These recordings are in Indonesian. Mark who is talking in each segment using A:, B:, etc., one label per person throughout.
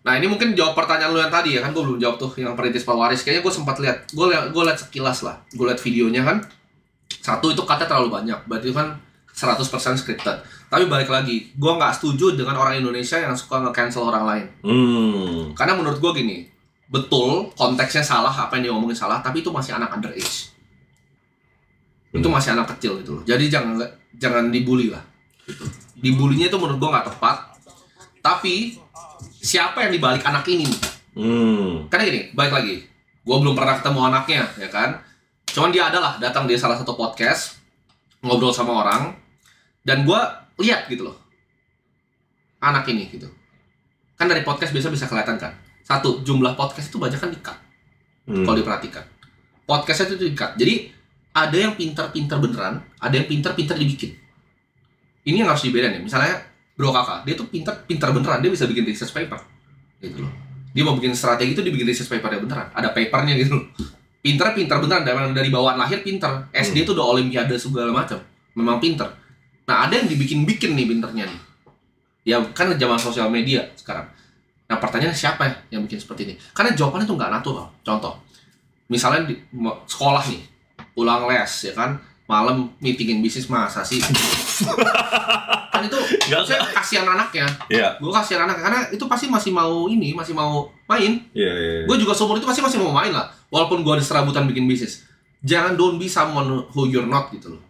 A: Nah ini mungkin jawab pertanyaan lu yang tadi ya kan, gue belum jawab tuh yang perintis pewaris. Kayaknya gue sempat lihat, gue lihat sekilas lah, gue lihat videonya kan. Satu itu katanya terlalu banyak, berarti kan 100% scripted. Tapi balik lagi, gue nggak setuju dengan orang Indonesia yang suka nge-cancel orang lain. Karena menurut gue gini, betul konteksnya salah, apa yang dia ngomongin salah, tapi itu masih anak underage. Itu masih anak kecil gitu loh. Jadi jangan dibully lah. Gitu. Dibulinya itu menurut gue nggak tepat. Tapi siapa yang dibalik anak ini nih? Karena gini, balik lagi, gue belum pernah ketemu anaknya, ya kan? Cuman dia adalah datang di salah satu podcast, ngobrol sama orang, dan gue lihat gitu loh, anak ini gitu. Kan dari podcast biasa bisa kelihatan kan? Satu, jumlah podcast itu banyak kan di-cut. Kalau diperhatikan, podcastnya itu di-cut. Jadi ada yang pintar-pintar beneran, ada yang pintar-pintar dibikin. Ini yang harus dibedain ya. Misalnya Bro Kakak, dia tuh pintar beneran, dia bisa bikin research paper gitu loh. Dia mau bikin strategi itu dibikin research paper ya beneran, ada papernya gitu loh. Pintar beneran, dari bawaan lahir pintar. SD itu udah olimpiade segala macam, memang pintar. Nah ada yang dibikin-bikin nih pinternya nih. Ya kan zaman sosial media sekarang. Nah pertanyaannya siapa yang bikin seperti ini? Karena jawabannya tuh nggak natural. Contoh, misalnya di sekolah nih, pulang les ya kan, malam meetingin bisnis, masa sih? Kan itu saya kasihan anaknya. Gue kasihan anaknya karena itu pasti masih mau main. Gue juga seumur itu pasti masih mau main lah. Walaupun gue ada serabutan bikin bisnis. Jangan don't be someone who you're not gitu loh.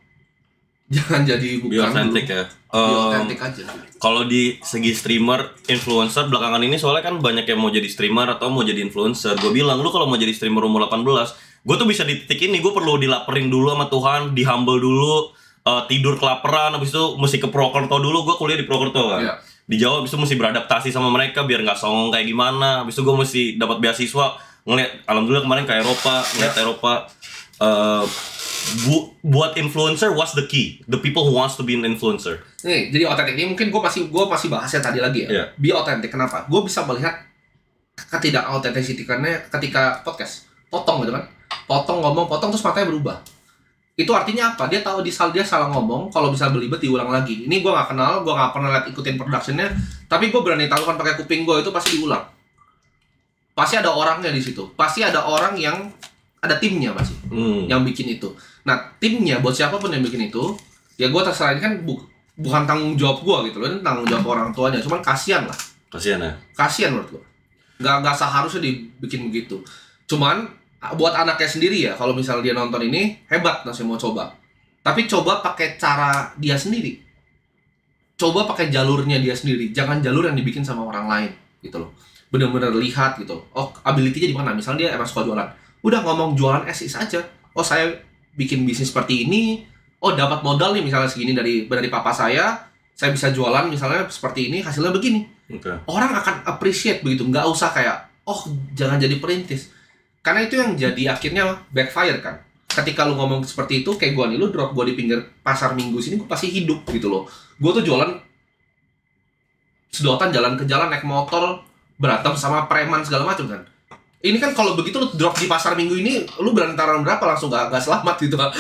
A: Jangan jadi bukan. Be
B: authentic ya.
A: Be authentic aja.
B: Kalau di segi streamer, influencer belakangan ini soalnya kan banyak yang mau jadi streamer atau mau jadi influencer. Gue bilang lu kalau mau jadi streamer umur 18, gue tuh bisa di titik ini, gue perlu dilaperin dulu sama Tuhan, di-humble dulu, tidur kelaparan, habis itu mesti ke Purwokerto dulu, gue kuliah di Purwokerto kan. Di Jawa habis itu mesti beradaptasi sama mereka biar nggak songong kayak gimana, habis itu gue mesti dapat beasiswa, ngeliat, alhamdulillah kemarin ke Eropa, ngeliat Eropa. Buat influencer, what's the key? The people who wants to be an influencer.
A: Nih, jadi otentik ini mungkin gue masih bahasnya tadi lagi ya. Be otentik, kenapa? Gue bisa melihat ketidak-authenticity-nya ketika podcast. Potong gitu kan. Potong ngomong, potong terus matanya berubah. Itu artinya apa? Dia tahu dia salah ngomong, kalau bisa belibet diulang lagi. Ini gue nggak kenal, gue nggak pernah ikutin productionnya, tapi gue berani tahu kan pakai kuping gue itu pasti diulang. Pasti ada orangnya di situ. Pasti ada orang yang ada timnya pasti yang bikin itu. Nah timnya buat siapapun yang bikin itu, ya gue terserah, ini kan bukan tanggung jawab gue gitu loh, ini tanggung jawab orang tuanya. Cuman kasihan lah. Kasihan ya. Kasihan menurut gue. Nggak seharusnya dibikin begitu. Cuman buat anaknya sendiri ya, kalau misalnya dia nonton ini hebat, masih mau coba. Tapi coba pakai cara dia sendiri. Coba pakai jalurnya dia sendiri. Jangan jalur yang dibikin sama orang lain gitu loh. Bener-bener lihat gitu. Oh ability-nya di mana? Misalnya dia emang suka jualan. Udah ngomong jualan as is aja. Oh saya bikin bisnis seperti ini. Oh dapat modal nih misalnya segini dari papa saya bisa jualan misalnya seperti ini, hasilnya begini. Orang akan appreciate begitu. Nggak usah kayak, oh jangan jadi perintis. Karena itu yang jadi akhirnya backfire kan. Ketika lu ngomong seperti itu, kayak gua nih, lu drop gua di pinggir pasar Minggu sini, gua pasti hidup gitu loh. Gua tuh jualan sedotan, jalan ke jalan, naik motor, berantem sama preman segala macam kan. Ini kan kalau begitu lu drop di pasar Minggu ini, lu berani taruhan berapa langsung gak selamat gitu kan.